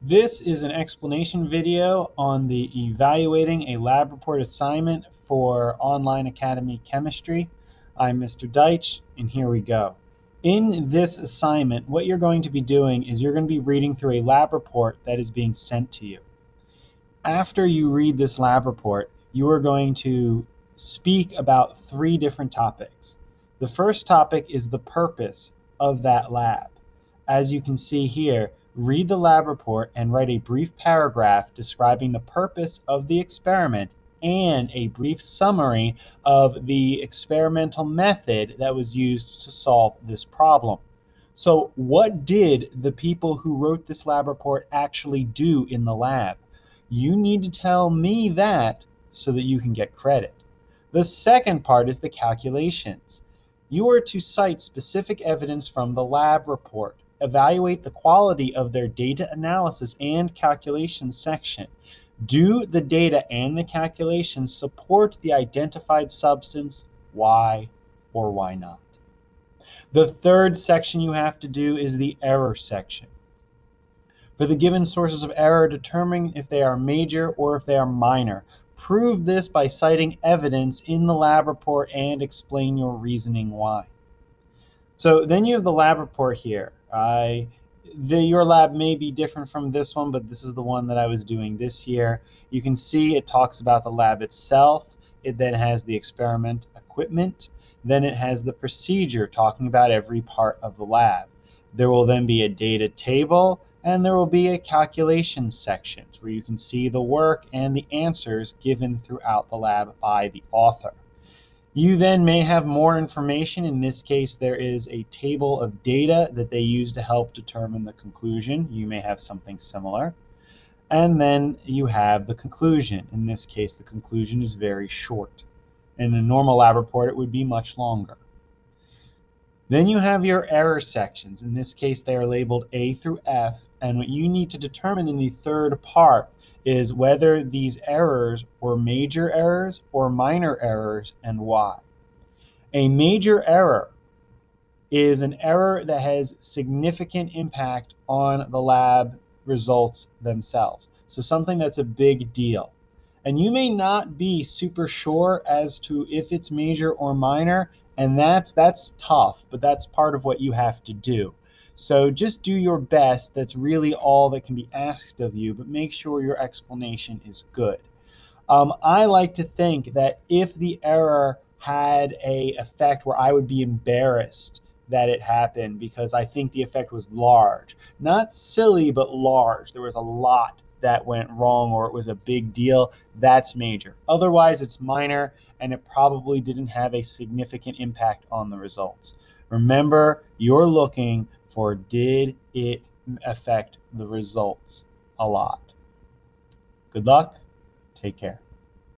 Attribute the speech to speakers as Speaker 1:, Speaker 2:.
Speaker 1: This is an explanation video on the evaluating a lab report assignment for Online Academy Chemistry. I'm Mr. Deitch, and here we go. In this assignment, what you're going to be doing is you're going to be reading through a lab report that is being sent to you. After you read this lab report, you are going to speak about 3 different topics. The first topic is the purpose of that lab. As you can see here, read the lab report and write a brief paragraph describing the purpose of the experiment and a brief summary of the experimental method that was used to solve this problem. So, what did the people who wrote this lab report actually do in the lab? You need to tell me that so that you can get credit. The second part is the calculations. You are to cite specific evidence from the lab report, evaluate the quality of their data analysis and calculations section. Do the data and the calculations support the identified substance? Why or why not? The third section you have to do is the error section. For the given sources of error, determine if they are major or if they are minor. Prove this by citing evidence in the lab report and explain your reasoning why. So then you have the lab report here. Your lab may be different from this one, but this is the one that I was doing this year. You can see it talks about the lab itself. It then has the experiment equipment. Then it has the procedure talking about every part of the lab. There will then be a data table, and there will be a calculation sections where you can see the work and the answers given throughout the lab by the author. You then may have more information. In this case, there is a table of data that they use to help determine the conclusion. You may have something similar. And then you have the conclusion. In this case, the conclusion is very short. In a normal lab report, it would be much longer. Then you have your error sections. In this case, they are labeled A through F. And what you need to determine in the third part is whether these errors were major errors or minor errors and why. A major error is an error that has significant impact on the lab results themselves. So something that's a big deal. And you may not be super sure as to if it's major or minor, and that's tough, but that's part of what you have to do. So just do your best. That's really all that can be asked of you, but make sure your explanation is good. I like to think that if the error had a effect where I would be embarrassed that it happened because I think the effect was large, not silly, but large. There was a lot that went wrong or it was a big deal. That's major. Otherwise, it's minor and it probably didn't have a significant impact on the results. Remember, you're looking for did it affect the results a lot. Good luck. Take care.